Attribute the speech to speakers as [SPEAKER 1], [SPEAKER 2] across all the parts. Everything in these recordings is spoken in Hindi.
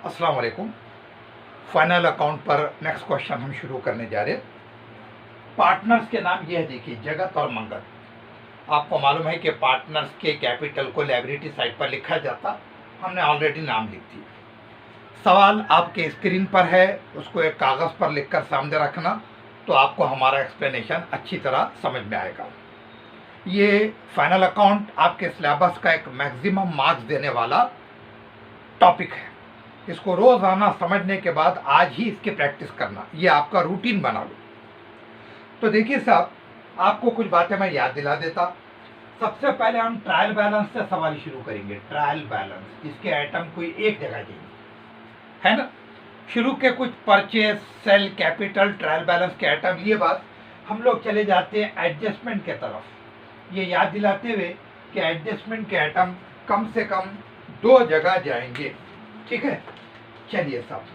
[SPEAKER 1] अस्सलाम वालेकुम। फाइनल अकाउंट पर नेक्स्ट क्वेश्चन हम शुरू करने जा रहे हैं। पार्टनर्स के नाम ये है, देखिए जगत और मंगत। आपको मालूम है कि पार्टनर्स के कैपिटल को लायबिलिटी साइड पर लिखा जाता, हमने ऑलरेडी नाम लिख दी। सवाल आपके स्क्रीन पर है, उसको एक कागज़ पर लिखकर सामने रखना, तो आपको हमारा एक्सप्लेनेशन अच्छी तरह समझ में आएगा। ये फाइनल अकाउंट आपके सिलेबस का एक मैक्सिमम मार्क्स देने वाला टॉपिक है। इसको रोज़ाना समझने के बाद आज ही इसकी प्रैक्टिस करना, ये आपका रूटीन बना लो। तो देखिए साहब, आपको कुछ बातें मैं याद दिला देता। सबसे पहले हम ट्रायल बैलेंस से सवाल शुरू करेंगे। ट्रायल बैलेंस, इसके आइटम कोई एक जगह देंगे, है ना। शुरू के कुछ purchase, sale, capital, trial balance के आइटम, ये बात हम लोग चले जाते हैं एडजस्टमेंट के तरफ, ये याद दिलाते हुए कि एडजस्टमेंट के आइटम कम से कम 2 जगह जाएंगे, ठीक है। चलिए साहब,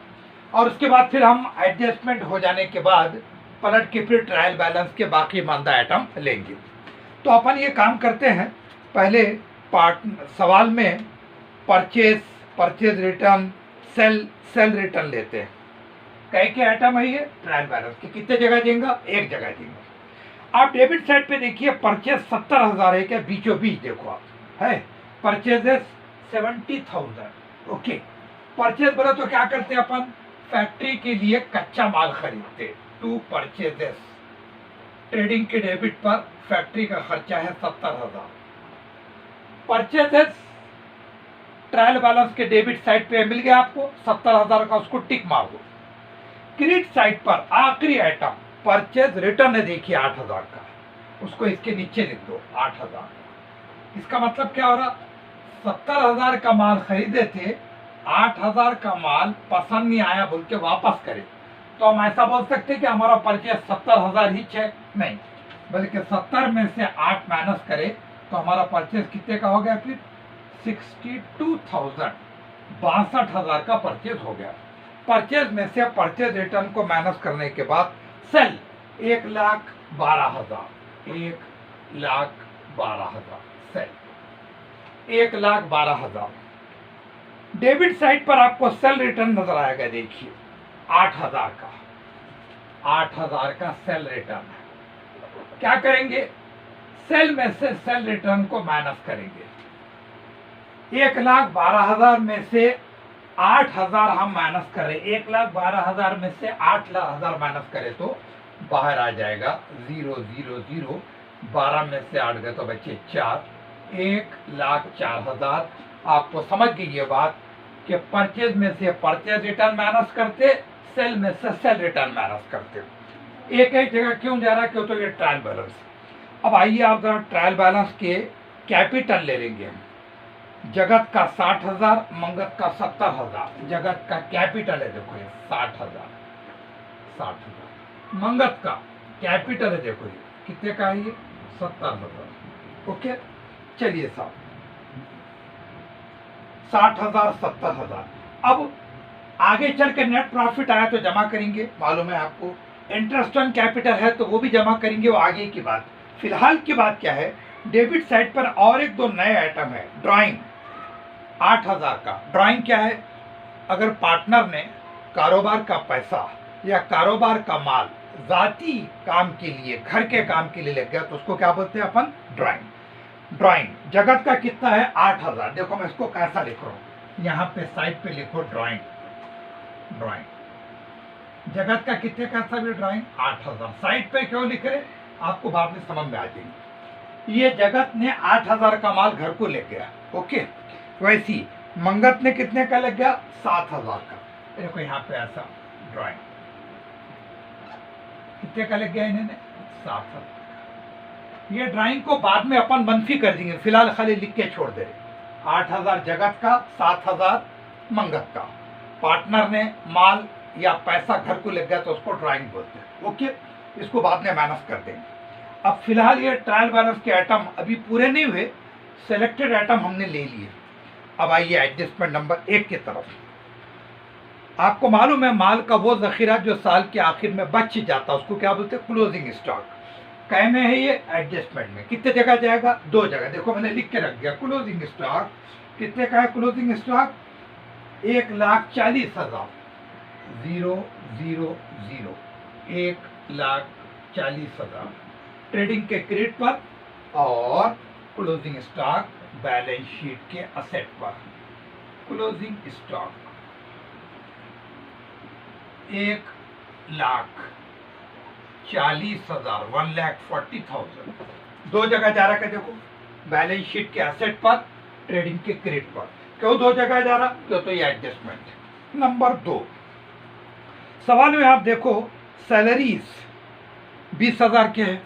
[SPEAKER 1] और उसके बाद फिर हम एडजस्टमेंट हो जाने के बाद पलट के फिर ट्रायल बैलेंस के बाकी मानदा आइटम लेंगे। तो अपन ये काम करते हैं, पहले सवाल में परचेज रिटर्न, सेल रिटर्न लेते हैं। कई के आइटम है ये ट्रायल बैलेंस के, कितने जगह देंगे? एक जगह देंगे। आप डेबिट साइड पे देखिए, परचेज 70,000 है क्या, बीचों बीच देखो आप, है परचेजेस 70,000। ओके, परचेज बोला तो क्या करते हैं अपन? फैक्ट्री के लिए कच्चा माल खरीदते। टू परचेजेस, ट्रेडिंग के डेबिट पर फैक्ट्री का खर्चा है 70,000। परचेजेस ट्रायल बैलेंस के डेबिट साइड पे मिल गया आपको 70,000 का, उसको टिक मार दो। क्रेडिट साइड पर आखिरी आइटम परचेज रिटर्न है, देखिए 8,000 का, उसको इसके नीचे लिख दो 8,000। इसका मतलब क्या हो रहा? 70,000 का माल खरीदे थे, 8,000 का माल पसंद नहीं आया बोल के वापस करे, तो हम ऐसा बोल सकते कि हमारा परचेज 70,000 ही है? नहीं, बल्कि 70 में से 8 माइनस करे तो हमारा परचेज कितने का हो गया? फिर 62,000, 62,000 का परचेज हो गया। परचेज में से परचेज रिटर्न को माइनस करने के बाद सेल 1,12,000, 1,12,000 सेल 1,12,000। डेबिट साइड पर आपको सेल रिटर्न नजर आएगा, देखिए 8,000 का, 8,000 का सेल रिटर्न है। क्या करेंगे? सेल में से सेल रिटर्न को माइनस करेंगे। 1,12,000 में से 8,000 हम माइनस करें, 1,12,000 में से 8,000 माइनस करें तो बाहर आ जाएगा 0 0 0, 12 में से 8 गए तो बच्चे 4, 1,04,000। आपको समझ गई ये बात कि परचेज में से परचेज रिटर्न माइनस करते, सेल में से सेल रिटर्न माइनस करते। एक एक जगह क्यों जा रहा है? क्यों? तो ये ट्रायल बैलेंस। अब आइए आप जरा ट्रायल बैलेंस के कैपिटल ले लेंगे हम। जगत का 60,000, मंगत का 70,000। जगत का कैपिटल है, देखो ये 60,000, 60,000। मंगत का कैपिटल है, देखो ये कितने का है? ये 70,000। ओके, चलिए साहब, 60,000, 70,000। अब आगे चल के नेट प्रॉफिट आया तो जमा करेंगे, मालूम है आपको। इंटरेस्ट ऑन कैपिटल है तो वो भी जमा करेंगे, वो आगे की बात। फिलहाल की बात क्या है? डेबिट साइड पर और एक दो नए आइटम है। ड्राइंग 8,000 का। ड्राइंग क्या है? अगर पार्टनर ने कारोबार का पैसा या कारोबार का माल जाती काम के लिए, घर के काम के लिए लग गया तो उसको क्या बोलते हैं अपन? ड्राइंग। ड्राइंग जगत का कितना है? 8,000। देखो मैं इसको कैसा लिख रहा हूं, यहाँ पे साइड पे लिखो ड्राइंग। ड्राइंग जगत का कितने का था? ड्राइंग 8,000। साइड पे क्यों लिख रहे, आपको बाद में समझ में आ जाएगी। ये जगत ने 8,000 का माल घर को ले गया, ओके। वैसी मंगत ने कितने का लग गया? 7,000 का। देखो यहाँ पे ऐसा ड्राइंग कितने का लग गया इन्होंने? 7,000। ये ड्राइंग को बाद में अपन मनफी कर देंगे, फिलहाल खाली लिख के छोड़ दे रहे। 8,000 जगत का, 7,000 मंगत का। पार्टनर ने माल या पैसा घर को लग गया तो उसको ड्राइंग बोलते हैं, ओके। इसको बाद में माइनस कर देंगे। अब फिलहाल ये ट्रायल बैलेंस के आइटम अभी पूरे नहीं हुए, सिलेक्टेड आइटम हमने ले लिए। अब आइए एडजस्टमेंट नंबर 1 की तरफ। आपको मालूम है माल का वो जखीरा जो साल के आखिर में बच जाता है उसको क्या बोलते हैं? Closing stock. कै में है ये? एडजस्टमेंट में। कितने जगह जाएगा? 2 जगह। देखो मैंने लिख के रख दिया, क्लोजिंग स्टॉक कितने का है? क्लोजिंग स्टॉक 1,40,000, 000, 1,40,000 ट्रेडिंग के क्रेडिट पर और क्लोजिंग स्टॉक बैलेंस शीट के असेट पर। क्लोजिंग स्टॉक 1,40,000, 1,40,000 दो जगह जा रहा है। देखो बैलेंस शीट के असेट पर, ट्रेडिंग के क्रेडिट पर। क्यों दो जगह जा रहा? क्यों? तो ये एडजस्टमेंट। नंबर 2 सवाल में आप देखो सैलरीज 20,000 के हैं।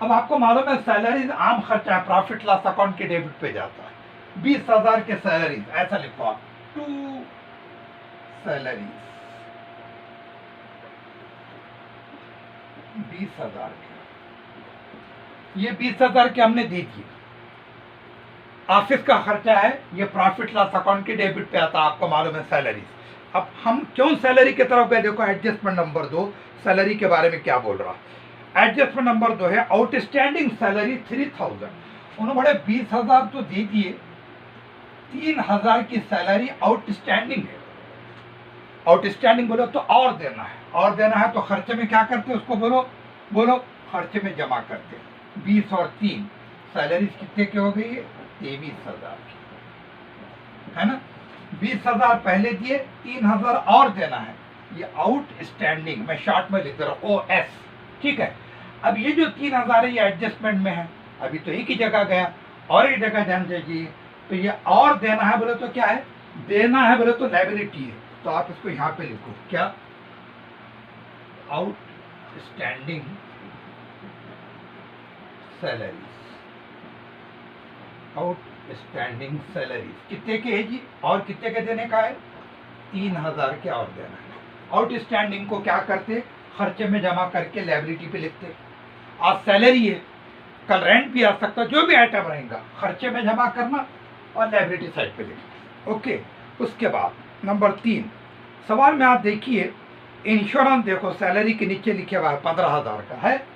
[SPEAKER 1] अब आपको मालूम है सैलरीज आम खर्चा है, प्रॉफिट लॉस अकाउंट के डेबिट पे जाता है। 20,000 के सैलरीज, ऐसा लिखो आप, 2 सैलरीज 20,000 के। ये 20,000 के हमने दे दिए। ऑफिस का खर्चा है, ये प्रॉफिट लॉस अकाउंट के डेबिट पे आता है, आपको मालूम है सैलरीज। अब हम क्यों सैलरी की तरफ गए? देखो एडजस्टमेंट नंबर 2 सैलरी के बारे में क्या बोल रहा। एडजस्टमेंट नंबर 2 है आउटस्टैंडिंग सैलरी 3,000। उन्होंने 20,000 तो दे दिए, 3,000 की सैलरी आउटस्टैंडिंग है। आउटस्टैंडिंग बोलो तो और देना है, और देना है तो खर्चे में क्या करते उसको बोलो, बोलो खर्चे में जमा करते। 20 और 3 सैलरी कितने की हो गई है? 23,000 की, है ना। 20,000 पहले दिए, 3,000 और देना है। ये आउटस्टैंडिंग मैं शॉर्ट में लिख रहा हूँ OS, ठीक है। अब ये जो 3,000 है ये एडजस्टमेंट में है, अभी तो एक ही जगह गया और एक जगह जान जाइए। तो ये और देना है बोले तो क्या है? देना है बोले तो लायबिलिटी है, तो आप इसको यहां पे लिखो क्या? Outstanding salaries. आउटस्टैंडिंग सैलरीज कितने के है जी? और कितने के देने का है? 3,000 के और देना है। आउटस्टैंडिंग को क्या करते? खर्चे में जमा करके लायबिलिटी पे लिखते। आज सैलरी है, कल रेंट भी आ सकता है, जो भी आइटम रहेगा खर्चे में जमा करना और लायबिलिटी साइड पे लिखना। ओके। उसके बाद नंबर 3 सवाल में आप देखिए इंश्योरेंस, देखो सैलरी के नीचे लिखे हुआ है 15,000 का है।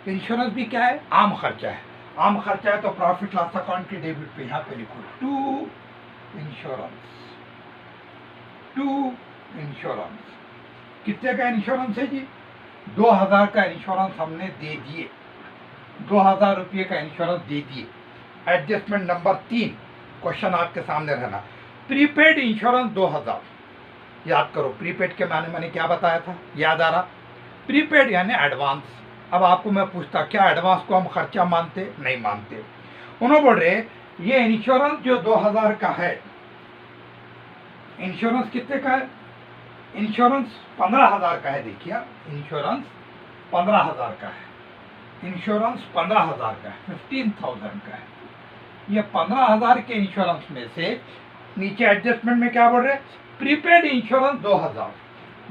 [SPEAKER 1] इंश्योरेंस भी क्या है? आम खर्चा है। आम खर्चा है तो प्रॉफिट लॉस अकाउंट के डेबिट पे यहाँ पे लिखो 2 इंश्योरेंस। 2 इंश्योरेंस कितने का इंश्योरेंस है जी? 2,000 का इंश्योरेंस हमने दे दिए, 2,000 रुपये का इंश्योरेंस दे दिए। एडजस्टमेंट नंबर 3 क्वेश्चन आपके सामने रहना। Prepaid insurance 2,000। याद करो प्रीपेड के माने मैंने क्या बताया था, याद आ रहा? प्रीपेड यानी एडवांस। अब आपको मैं पूछता क्या एडवांस को हम खर्चा मानते? नहीं मानते। उन्होंने बोल रहे ये इंश्योरेंस जो 2,000 का है, इंश्योरेंस कितने का है? इंश्योरेंस 15,000 का है। देखिए इंश्योरेंस 15,000 का है, इंश्योरेंस 15,000 का है, 15,000 का है। ये 15,000 के इंश्योरेंस में से नीचे एडजस्टमेंट में क्या बोल रहे? Prepaid insurance 2,000।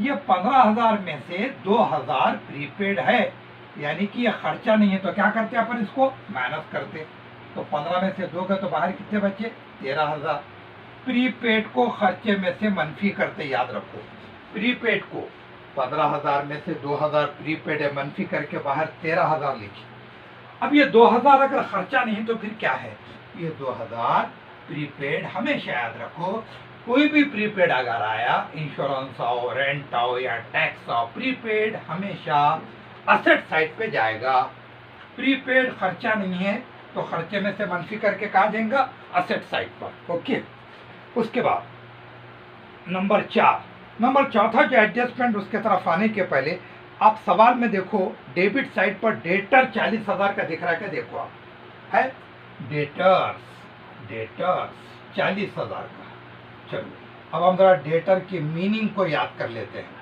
[SPEAKER 1] ये 15,000 में से 2,000 प्रीपेड है, यानी कि ये खर्चा नहीं है। तो क्या करते अपन इसको माइनस करते, तो 15 में से 2 गए तो बाहर कितने बचे? 13,000। प्रीपेड को खर्चे में से मनफी करते, याद रखो। प्रीपेड को 15,000 में से 2,000 प्रीपेड है, मनफी करके बाहर 13,000 लिखी। अब ये 2,000 अगर खर्चा नहीं तो फिर क्या है? ये 2,000 प्रीपेड। हमेशा याद रखो कोई भी प्रीपेड अगर आया, इंश्योरेंस आओ, रेंट आओ या टैक्स आओ, प्रीपेड हमेशा असेट साइड पे जाएगा। प्रीपेड खर्चा नहीं है तो खर्चे में से मनफी करके कहाँ जाएगा? असेट साइड पर। ओके। उसके बाद नंबर 4 नंबर चौथा जो एडजस्टमेंट, उसके तरफ आने के पहले आप सवाल में देखो डेबिट साइड पर डेटर 40,000 का दिख रहा है क्या? देखो आप है डेटर्स, डेटर्स 40,000 का। चलो अब हम जरा डेटर की मीनिंग को याद कर लेते हैं।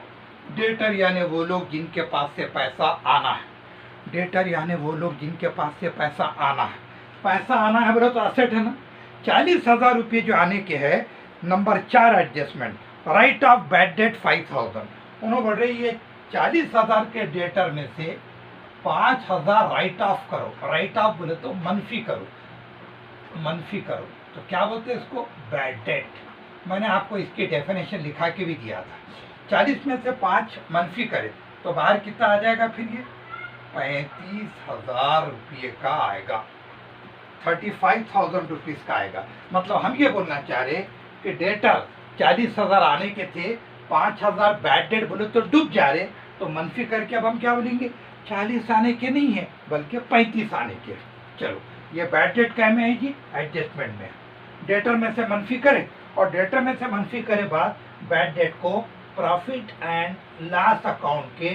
[SPEAKER 1] डेटर यानी वो लोग जिनके पास से पैसा आना है। डेटर यानी वो लोग जिनके पास से पैसा आना है। पैसा आना है बोले तो असेट है ना। 40,000 रुपये जो आने के है। Number 4 adjustment, right of bad debt 5,000। उन्होंने बोल रहे ये 40,000 के डेटर में से 5,000 राइट ऑफ करो। राइट ऑफ बोले तो मनफी करो, मनफी करो। तो क्या बोलते हैं इसको? Bad debt. मैंने आपको इसकी डेफिनेशन लिखा के भी दिया था। 40 में से 5 मनफी करे तो बाहर कितना आ जाएगा? फिर ये 35,000 रुपये का आएगा, 35,000 रुपीज का आएगा। मतलब हम ये बोलना चाह रहे कि डेटर 40,000 आने के थे, 5,000 बैड डेट बोले तो डूब जा रहे, तो मनफी करके अब हम क्या बोलेंगे, 40 आने के नहीं है बल्कि 35 आने के। चलो ये बैड डेट क्या में है जी, एडजस्टमेंट में। डेटर में से मनफी करें और डेटर में से मनफी करे बाद बैड डेट को प्रॉफिट एंड लॉस अकाउंट के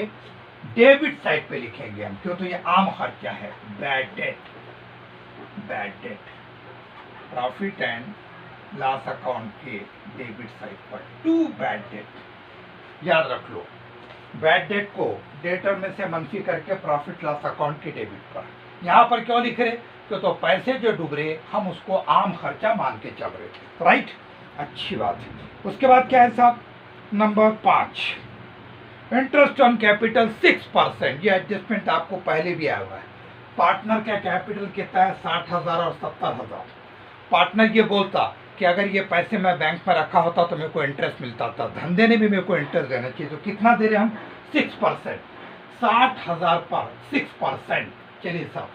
[SPEAKER 1] डेबिट साइड पे लिखेंगे हम, क्यों तो ये आम खर्चा है। Bad debt profit and loss account के डेबिट साइड पर टू बैड डेट। याद रख लो, बैड डेट को डेटर में से मनफी करके प्रॉफिट लॉस अकाउंट के डेबिट पर। यहाँ पर क्यों लिख रहे, क्यों तो पैसे जो डूब रहे हम उसको आम खर्चा मान के चल रहे थे, राइट। अच्छी बात है। उसके बाद क्या है साहब, नंबर 5, इंटरेस्ट ऑन कैपिटल 6%। ये एडजस्टमेंट आपको पहले भी आया हुआ है। पार्टनर का कैपिटल कितना है, 60,000 और 70,000। पार्टनर ये बोलता कि अगर ये पैसे मैं बैंक में रखा होता तो मेरे को इंटरेस्ट मिलता था, धंधे ने भी मेरे को इंटरेस्ट देना चाहिए, तो कितना दे रहे हम, 6%। 60,000 पर 6%। चलिए साहब,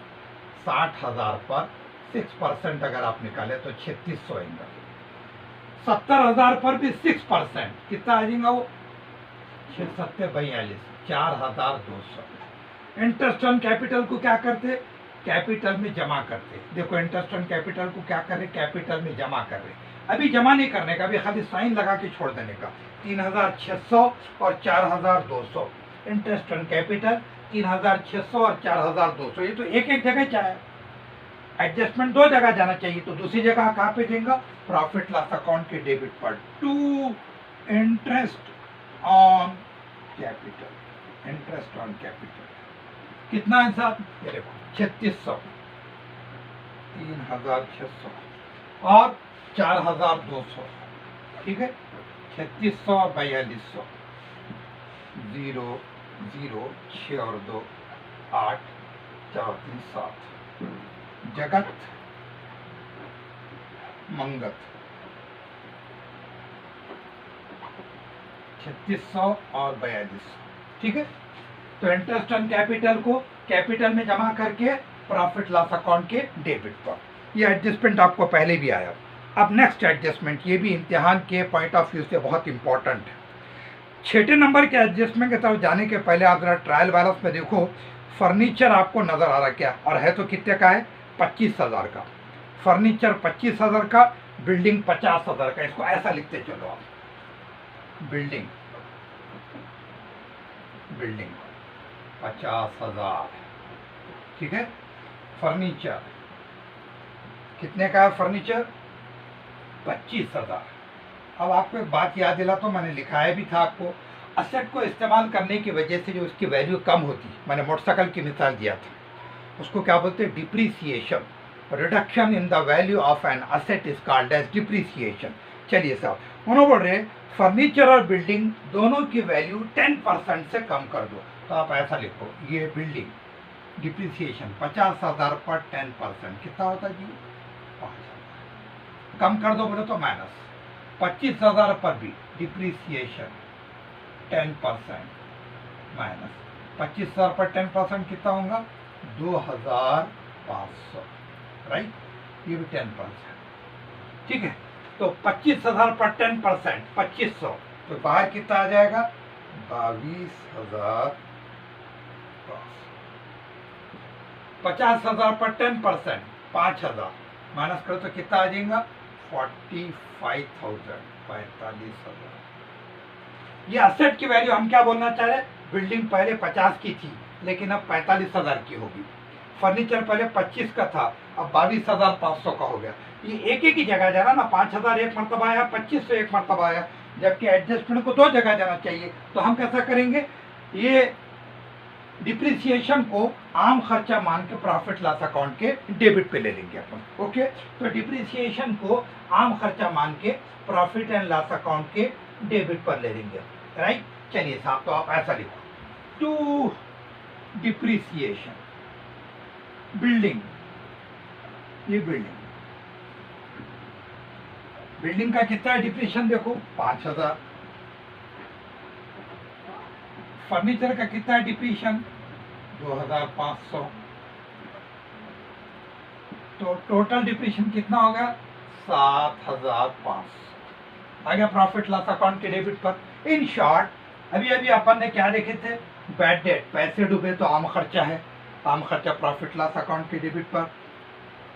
[SPEAKER 1] 60,000 पर 6% अगर आप निकाले तो 3600 आएगा। 70,000 पर भी 6%, कितना आ जाएगा वो, 6×7=42, 4,200। इंटरेस्ट ऑन कैपिटल को क्या करते, कैपिटल में जमा करते। देखो इंटरेस्ट ऑन कैपिटल को क्या कर रहे, कैपिटल में जमा कर रहे। अभी जमा नहीं करने का, अभी खाली साइन लगा के छोड़ देने का। 3,600 और 4,200 इंटरेस्ट ऑन कैपिटल, 3,600 और 4,200। ये तो एक एक जगह चाहे, एडजस्टमेंट 2 जगह जाना चाहिए, तो दूसरी जगह कहाँ पे देंगे, प्रॉफिट लॉस अकाउंट के डेबिट पर to interest on capital. Interest on capital कितना है साहब, ये देखो 3600, 3,600 और 4,200, ठीक है। 3600 और 4200, 0 0 6 और 2 8 4 3 7। जगत मंगत 3600 और 4200, ठीक है। तो इंटरेस्ट ऑन कैपिटल को कैपिटल में जमा करके प्रॉफिट लॉस अकाउंट के डेबिट पर। ये एडजस्टमेंट आपको पहले भी आया। अब नेक्स्ट एडजस्टमेंट, ये भी इम्तिहान के पॉइंट ऑफ व्यू से बहुत इंपॉर्टेंट है। 6ठे नंबर के एडजस्टमेंट की तरफ जाने के पहले आप जरा ट्रायल बैलेंस में देखो, फर्नीचर आपको नजर आ रहा क्या, और है तो कितने का है, 25,000 का। फर्नीचर 25,000 का, बिल्डिंग 50,000 का। इसको ऐसा लिखते चलो आप, बिल्डिंग 50,000, ठीक है। फर्नीचर कितने का है, फर्नीचर 25,000। अब आपको एक बात याद दिला, तो मैंने लिखाया भी था आपको, असेट को इस्तेमाल करने की वजह से जो उसकी वैल्यू कम होती, मैंने मोटरसाइकिल की मिसाल दिया था, उसको क्या बोलते हैं, depreciation. Reduction in the value of an asset is called as depreciation. चलिए साहब, उन्होंने बोल रहे फर्नीचर और बिल्डिंग दोनों की वैल्यू 10% से कम कर दो, तो आप ऐसा लिखो, ये बिल्डिंग डिप्रिसिएशन 50,000 पर 10% कितना होता है जी, 5,000। कम कर दो बोले तो माइनस 25,000 पर भी डिप्रिसिएशन 10% माइनस 25,000 पर 10% कितना होगा, 2,500, राइट। ये भी 10%, ठीक है। तो 25,000 पर 10%, 2500, तो बाहर कितना आ जाएगा, 22,000। 50,000 पर 10%, 5,000, माइनस करो तो कितना आ जाएगा, 45,000, 45,000। ये असेट की वैल्यू हम क्या बोलना चाह रहे, बिल्डिंग पहले 50 की थी लेकिन अब 45,000 की होगी। फर्नीचर पहले 25 का था, अब 22,500 का हो गया। ये एक ही जगह जाना ना, 5,000 एक मरतबा आया, 2500 एक मरतबा आया, जबकि एडजस्टमेंट को 2 जगह जाना चाहिए। तो हम कैसा करेंगे, ये डिप्रिसिएशन को आम खर्चा मान के प्रॉफिट लॉस अकाउंट के डेबिट पे ले लेंगे अपन, ओके। तो डिप्रिसिएशन को आम खर्चा मान के प्रॉफिट एंड लॉस अकाउंट के डेबिट पर ले लेंगे, राइट। चलिए साहब, तो आप ऐसा लिखो, टू डिप्रिसिएशन बिल्डिंग, ये बिल्डिंग का कितना है डिप्रिसिएशन, देखो 5,000। फर्नीचर का कितना है डिप्रिसिएशन, 2,500। तो टोटल डिप्रिसिएशन कितना होगा, 7,500। आ गया प्रॉफिट लॉस अकाउंट के डेबिट पर। इन शॉर्ट अभी अभी अपन ने क्या देखे थे, बैड डेट, पैसे डूबे तो आम खर्चा है, आम खर्चा प्रॉफिट लॉस अकाउंट के डेबिट पर।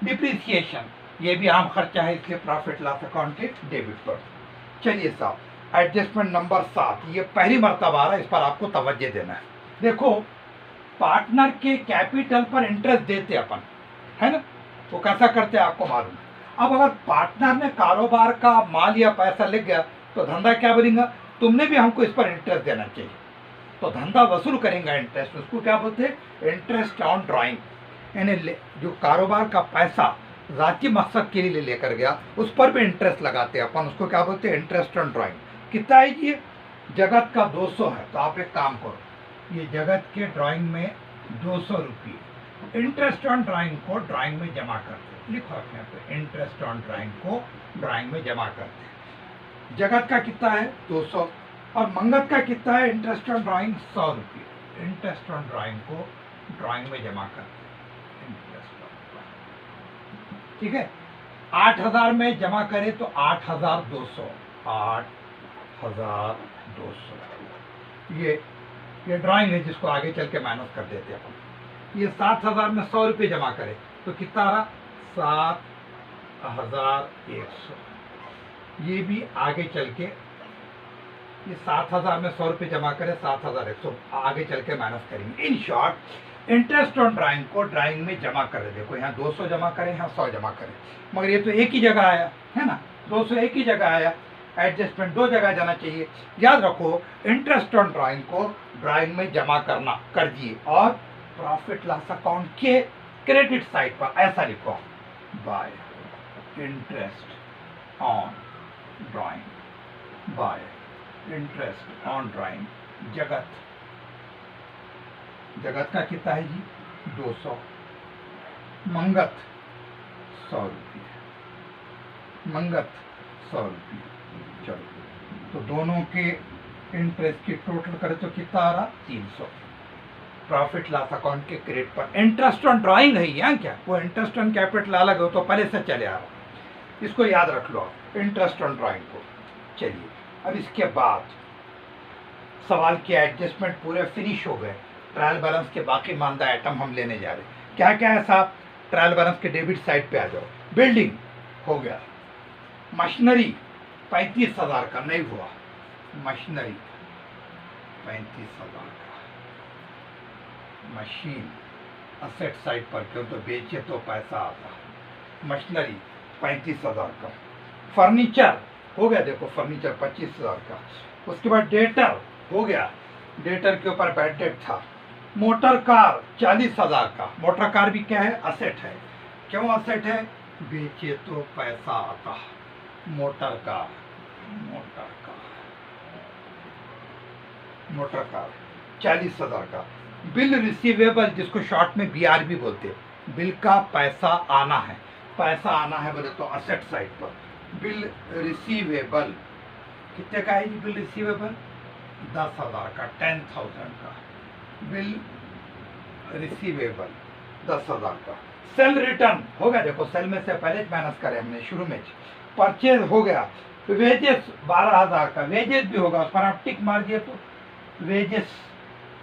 [SPEAKER 1] डिप्रिसिएशन ये भी आम खर्चा है, इसलिए प्रॉफिट लॉस अकाउंट के डेबिट पर। चलिए साहब, एडजस्टमेंट नंबर 7, ये पहली मर्तबा आ रहा है, इस पर आपको तवज्जो देना है। देखो, पार्टनर के कैपिटल पर इंटरेस्ट देते अपन, है ना, वो कैसा करते हैं आपको मालूम है। अब अगर पार्टनर ने कारोबार का माल या पैसा लिख गया तो धंधा क्या बोलेगा, तुमने भी हमको इस पर इंटरेस्ट देना चाहिए, तो धंधा वसूल करेंगे इंटरेस्ट, उसको क्या बोलते हैं, इंटरेस्ट ऑन ड्राइंग। यानी जो कारोबार का पैसा जाती मकसद के लिए लेकर गया उस पर भी इंटरेस्ट लगाते हैं अपन, उसको क्या बोलते हैं, इंटरेस्ट ऑन ड्राइंग। कितना है ये, जगत का 200 है, तो आप एक काम करो, ये जगत के ड्राइंग में 200 रुपये, इंटरेस्ट ऑन ड्राइंग को ड्राइंग में जमा करते, लिखो आप यहाँ पे, इंटरेस्ट ऑन ड्राइंग को ड्राइंग में जमा करते। जगत का कितना है, 200, और मंगत का कितना है, इंटरेस्ट ऑन ड्राइंग 100 रुपये, इंटरेस्ट ऑन ड्राइंग को ड्राइंग में जमा करते, इंटरेस्ट ऑन ड्राइंग, ठीक है। 8000 में जमा करें तो 8200, 8200, ये ड्राइंग है जिसको आगे चल के माइनस कर देते हैं अपन। ये 7000 में 100 रुपये जमा करें तो कितना आ रहा, 7100, ये भी आगे चल के, ये 7000 में 100 रुपये जमा करें, 7100 आगे चल के माइनस करेंगे। In short, interest on drawing को ड्राइंग में जमा कर, देखो यहाँ 200 जमा करें, यहाँ 100 जमा करें, मगर ये तो एक ही जगह आया है ना, 200 एक ही जगह आया, एडजस्टमेंट दो जगह जाना चाहिए। याद रखो, इंटरेस्ट ऑन ड्राइंग को ड्राइंग में जमा करना कर दिए, और प्रॉफिट लॉस अकाउंट के क्रेडिट साइड पर ऐसा लिखो, bye interest on drawing, bye interest on drawing जगत, जगत का कितना है जी, 200, मंगत 100 रुपये, मंगत 100 रुपये। चलो, तो दोनों के इंटरेस्ट की टोटल करें तो कितना आ रहा, 300। प्रॉफिट लॉस अकाउंट के क्रेडिट पर इंटरेस्ट ऑन ड्राइंग है यहाँ, क्या वो इंटरेस्ट ऑन कैपिटल अलग हो, तो पहले से चले आ रहा, इसको याद रख लो आप, इंटरेस्ट ऑन ड्राइंग को। चलिए, अब इसके बाद सवाल के एडजस्टमेंट पूरे फिनिश हो गए, ट्रायल बैलेंस के बाकी मानदा आइटम हम लेने जा रहे हैं। क्या क्या है साहब, ट्रायल बैलेंस के डेबिट साइड पे आ जाओ। बिल्डिंग हो गया, मशीनरी 35,000 का नहीं हुआ, मशीनरी 35,000 का, मशीन असेट साइड पर, क्यों तो बेचे तो पैसा आता, मशीनरी 35,000 का। फर्नीचर हो गया, देखो फर्नीचर 25,000 का। उसके बाद डेटर हो गया, डेटर के ऊपर बैड डेट था। मोटर कार 40,000 का, मोटर कार भी क्या है, असेट है, क्यों असेट है, बेचे तो पैसा आता, motor car, motor car, motor car 40,000 का। बिल रिसीवेबल, जिसको शॉर्ट में BRB बोलते हैं, बिल का पैसा आना है, पैसा आना है बोले तो असेट साइड पर। बिल रिसीवेबल कितने का है जी, बिल रिसीवेबल 10,000 का, 10,000 का बिल रिसीवेबल 10,000 का। सेल रिटर्न हो गया, देखो सेल में से पहले माइनस करे हमने शुरू में। परचेज हो गया, वेजेस 12,000 का, वेजेस भी होगा, उस पर आप टिक मार दिए तो वेजेस,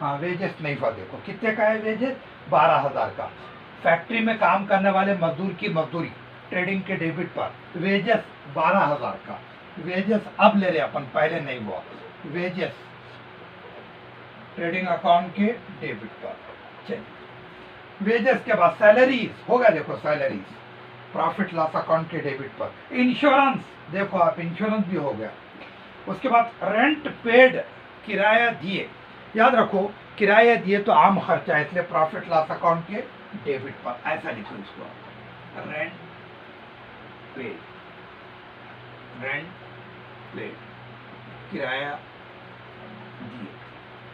[SPEAKER 1] हाँ वेजेस नहीं हुआ, देखो कितने का है वेजेस, 12,000 का। फैक्ट्री में काम करने वाले मजदूर की मजदूरी ट्रेडिंग के डेबिट पर, वेजेस 12,000 का, वेजेस अब ले रहे अपन, पहले नहीं हुआ, वेजेस ट्रेडिंग अकाउंट के डेबिट पर। चलिए, वेजेस के बाद सैलरीज हो गया, देखो सैलरीज प्रॉफिट लॉस अकाउंट के डेबिट पर। इंश्योरेंस देखो आप, इंश्योरेंस भी हो गया। उसके बाद रेंट पेड, किराया दिए, याद रखो किराया दिए तो आम खर्चा है, इसलिए प्रॉफिट लॉस अकाउंट के डेबिट पर, ऐसा लिखो इसको, रेंट पेड, रेंट पेड, किराया दिए,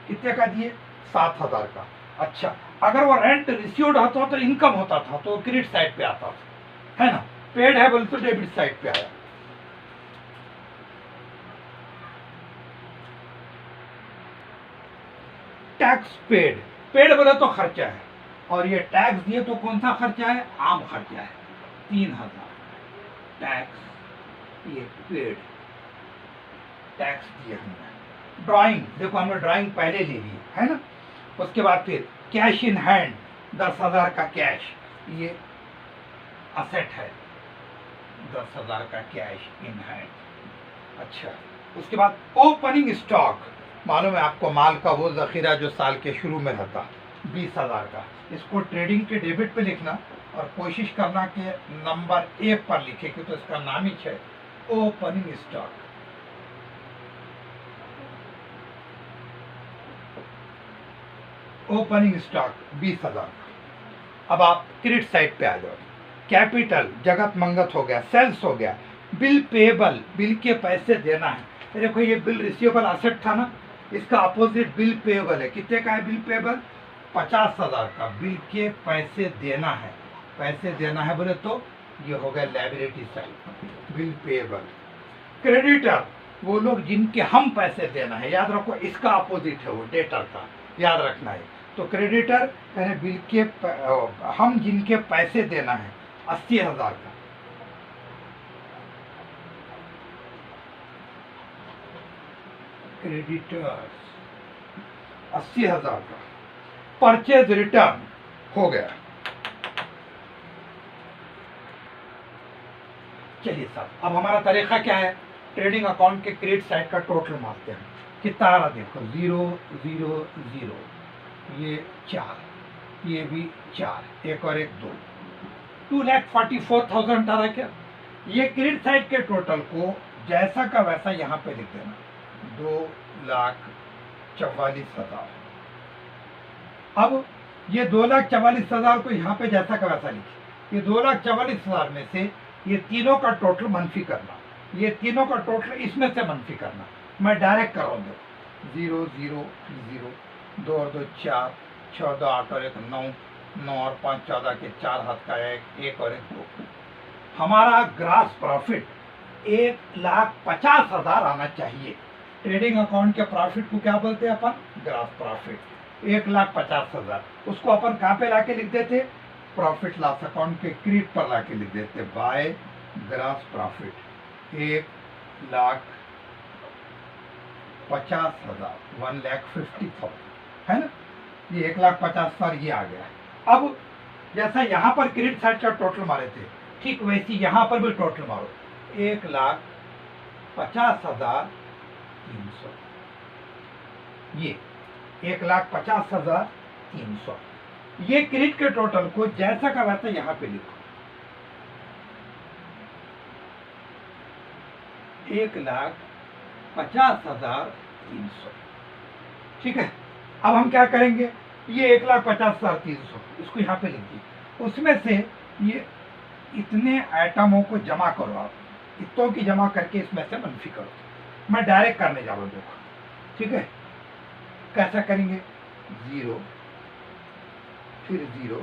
[SPEAKER 1] कितने का दिए, 7,000 का। अच्छा, अगर वो रेंट रिसीव्ड होता तो इनकम होता था, तो क्रेडिट साइड पे आता था, है ना, पेड है बोले तो डेबिट साइड पे आया। टैक्स पेड, पेड बोले तो खर्चा है, और ये टैक्स दिए तो कौन सा खर्चा है, आम खर्चा है, 3,000 टैक्स, ये पेड टैक्स दिए हमने। ड्राइंग, देखो हमने ड्राइंग पहले ले ली है ना। उसके बाद फिर कैश इन हैंड, 10,000 का कैश, ये असेट है, 10,000 का कैश इन हैंड। अच्छा, उसके बाद ओपनिंग स्टॉक, मालूम है आपको माल का वो जखीरा जो साल के शुरू में रहता, 20,000 का। इसको ट्रेडिंग के डेबिट पे लिखना और कोशिश करना कि नंबर 1 पर लिखे, क्योंकि तो इसका नाम ही है ओपनिंग स्टॉक। ओपनिंग स्टॉक 20,000 का। अब आप क्रेडिट साइड पे आ जाओ। कैपिटल, जगत मंगत हो गया, सेल्स हो गया, बिल पेबल, बिल के पैसे देना है। देखो ये बिल रिसीवेबल असेट था ना, इसका अपोजिट बिल पेबल है। कितने का है बिल पेबल? 50,000 का। बिल के पैसे देना है, पैसे देना है बोले तो ये हो गया liability side, bill payable. Creditor, वो लोग जिनके हम पैसे देना है, याद रखो इसका अपोजिट है वो डेटर का, याद रखना है। तो क्रेडिटर यानी बिल के हम जिनके पैसे देना है 80,000 का। क्रेडिटर्स 80,000 का। परचेज रिटर्न हो गया। चलिए साहब, अब हमारा तरीका क्या है? ट्रेडिंग अकाउंट के क्रेडिट साइड का टोटल मारते हैं। कितना आ रहा देखो, 0 0 0, ये 4, ये भी 4, एक और एक 2, 2,44,000 आ रहा क्या? ये क्रेडिट साइड के टोटल को जैसा का वैसा यहाँ पे लिख देना, 2,44,000। अब ये 2,44,000 को यहाँ पे जैसा का वैसा लिखिए। ये 2,44,000 में से ये तीनों का टोटल मनफी करना, ये तीनों का टोटल इसमें से मनफी करना। मैं डायरेक्ट कर रहा हूँ, 0 0 0, 2 और 2 4, 6 2 8 और 1 9, 9 और 5 14 के 4 हाथ का 1 और 1 2। हमारा ग्रास प्रॉफिट 1,50,000 आना चाहिए। ट्रेडिंग अकाउंट के प्रॉफिट को क्या बोलते हैं अपन? Grass profit. 1,50,000 उसको अपन कहाँ पे लाके लिख देते? प्रॉफिट लॉस अकाउंट के क्रेडिट पर लाके लिख देते, बाय ग्रास प्रॉफिट 1,50,000, 1,50,000 है ना। ये 1,50,000 ये आ गया। अब जैसा यहाँ पर क्रेडिट साइड का टोटल मारे थे, ठीक वैसे यहाँ पर भी टोटल मारो, 1,50,300, ये 1,50,300। ये क्रेडिट के टोटल को जैसा का वैसा यहाँ पे लिखो, 1,50,300, ठीक है। अब हम क्या करेंगे? ये 1,50,300 इसको यहाँ पे लिख दिए। उसमें से ये इतने आइटमों को जमा करो, आप इतनों की जमा करके इसमें से मनफी करो। मैं डायरेक्ट करने जा रहा हूँ, देखो, ठीक है। कैसा करेंगे? 0 फिर 0,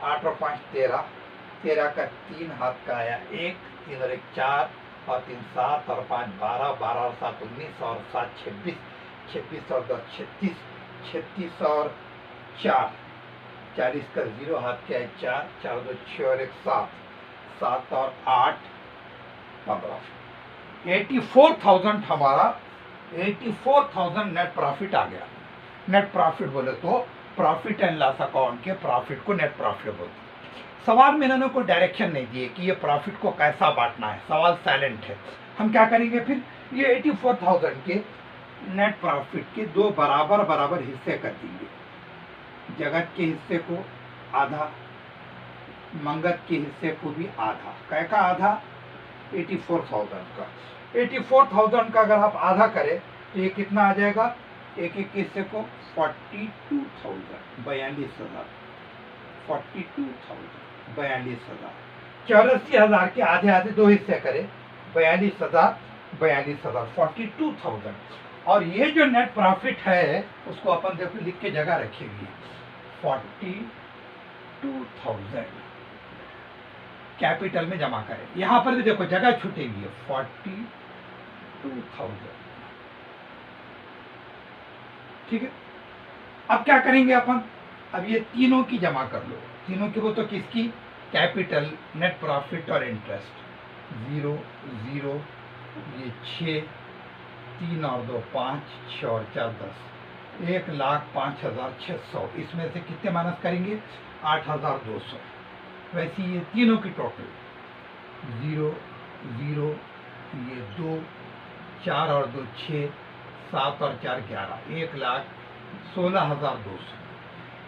[SPEAKER 1] 8 और 5 13, 13 का 3 हाथ का आया 1, 3 और 1 4 और 3 7 और 5 12, 12 और 7 19 और 7 26, 26 और 10 36, 36 और 4 40 का 0 हाथ का है 4, 4 2 6 और 1 7, 7 और 8 15, 84,000 हमारा 84,000 नेट प्रॉफिट आ गया। नेट प्रॉफिट बोले तो प्रॉफिट एंड लॉस अकाउंट के प्रॉफिट को नेट प्रॉफिट बोलते हैं। सवाल में इन्होंने कोई डायरेक्शन नहीं दिए कि ये प्रॉफिट को कैसा बांटना है, सवाल साइलेंट है। हम क्या करेंगे फिर? ये 84,000 के नेट प्रॉफिट के 2 बराबर बराबर हिस्से कर देंगे। जगत के हिस्से को आधा, मंगत के हिस्से को भी आधा। कै का आधा? 84,000 का। 84,000 का अगर आप आधा करें तो ये कितना आ जाएगा? एक एक हिस्से को 42,000, 42,000, 42,000, 42,000। 84,000 के आधे आधे 2 हिस्से करें, 42,000, 42,000, 42,000। और ये जो नेट प्रॉफिट है उसको अपन देखो लिख के जगह रखेंगे, 42,000 कैपिटल में जमा करें। यहां पर भी देखो जगह छूटेगी, 42,000, ठीक है। अब क्या करेंगे अपन? अब ये तीनों की जमा कर लो। तीनों की वो तो किसकी? कैपिटल, नेट प्रॉफिट और इंटरेस्ट। 0 0, ये 6 3 और 2 5, 6 और 4 10, 1,05,600। इसमें से कितने माइनस करेंगे? 8,200। वैसे ये तीनों की टोटल 0 0, ये 2, 4 और 2 6, 7 और 4 11, 1,16,200,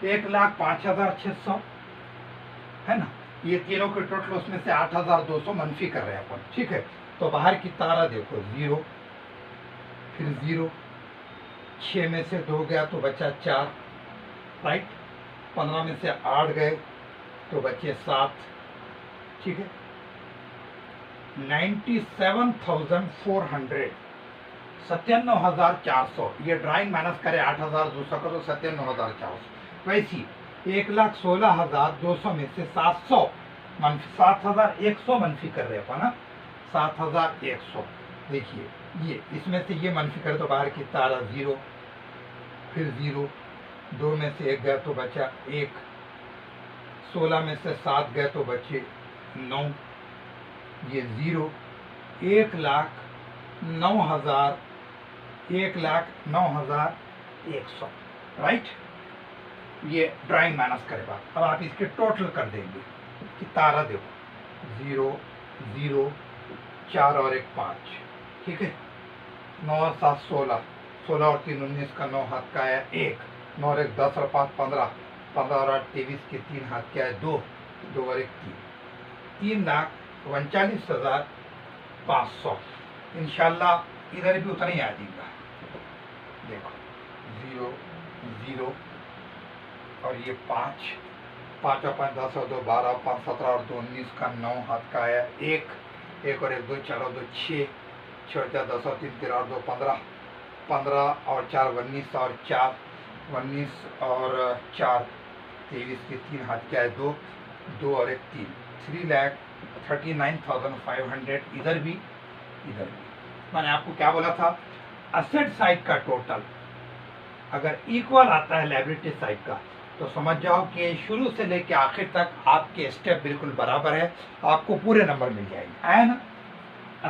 [SPEAKER 1] 1,05,600 है ना। ये तीनों के टोटल, उसमें से 8,200 मनफी कर रहे हैं अपन, ठीक है। तो बाहर की तारा देखो 0, फिर 0, 6 में से 2 गया तो बचा 4, राइट। 15 में से 8 गए तो बचे 7, ठीक है। 97,400, 97,400। ये ड्राइंग माइनस करे 8,200 का तो 97,400। वैसी 1,16,200 में से 700 मनफी, 7,100 मनफी कर रहे अपन, 7,100। देखिए ये इसमें से ये मनफी करे तो बाहर की तारा 0, फिर 0, 2 में से 1 गया तो बचा 1, 16 में से 7 गए तो बचे 9, ये 0, 1,09,100, राइट। ये ड्राइंग माइनस करे बात। अब आप इसके टोटल कर देंगे कि तारा देखो 0 0, 4 और 1 5, ठीक है। 9 और 7 16, 16 और 3 19 का 9 हाथ का है 1, 9 और 1 10 और 5 15, 15 और 8 23 के 3 हाथ क्या है 2, 2 और 1 3, 3,39,500। इंशाल्लाह इधर भी उतना ही आ जाएगा। देखो 0 0 और ये 5, 5 और 5 10 और 2 12, 5 17 और 2 19 का 9 हाथ का आया 1, 1 और 1 2, 4 और 2 6, 6 और 4 10 और 3 13 और 2 15, 15 और 4 19 और 4, 19 और 4 23 के 3 हाथ क्या है 2, 2 और 1 3, 3,39,500। इधर भी इधर भी। मैंने आपको क्या बोला था? असेट साइड का टोटल अगर इक्वल आता है लायबिलिटी साइड का तो समझ जाओ कि शुरू से लेकर आखिर तक आपके स्टेप बिल्कुल बराबर है, आपको पूरे नंबर मिल जाएंगे, है ना।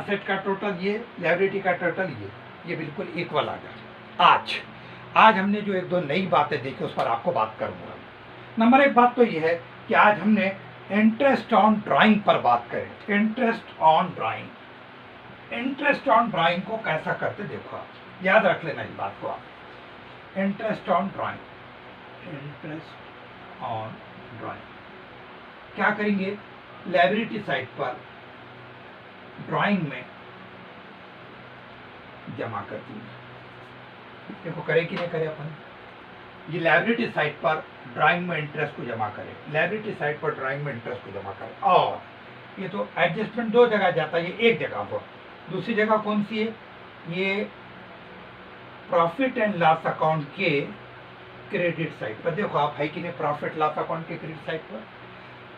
[SPEAKER 1] असेट का टोटल ये, लायबिलिटी का टोटल ये बिल्कुल इक्वल आ गया। आज हमने जो एक दो नई बातें देखी उस पर आपको बात करूंगा। नंबर 1 बात तो ये है कि आज हमने इंटरेस्ट ऑन ड्राइंग पर बात करें। Interest on drawing, interest on drawing को कैसा करते देखो आप, याद रख लेना इस बात को आप। Interest on drawing, interest on drawing क्या करेंगे? लायबिलिटी साइड पर ड्राइंग में जमा कर देंगे। देखो करे कि नहीं करे अपन, ये लायबिलिटी साइड पर ड्राइंग में इंटरेस्ट को जमा करें, लायबिलिटी साइड पर ड्राइंग में इंटरेस्ट को जमा करें। और ये तो एडजस्टमेंट 2 जगह जाता है, ये एक जगह हो। दूसरी जगह कौन सी है? ये प्रॉफिट एंड लॉस अकाउंट के क्रेडिट साइड पर। देखो आप है कि नहीं प्रॉफिट लॉस अकाउंट के क्रेडिट साइड पर।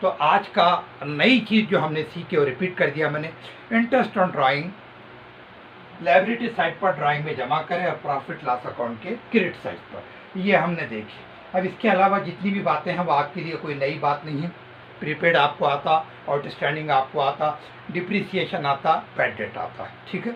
[SPEAKER 1] तो आज का नई चीज जो हमने सीखी और रिपीट कर दिया मैंने, interest on drawing liability side पर ड्राइंग में जमा करें और प्रॉफिट लॉस अकाउंट के क्रेडिट साइड पर, ये हमने देखी। अब इसके अलावा जितनी भी बातें हैं वो आपके लिए कोई नई बात नहीं है। प्रीपेड आपको आता, आउटस्टैंडिंग आपको आता, डिप्रिसिएशन आता, बैड डेट आता है, ठीक है।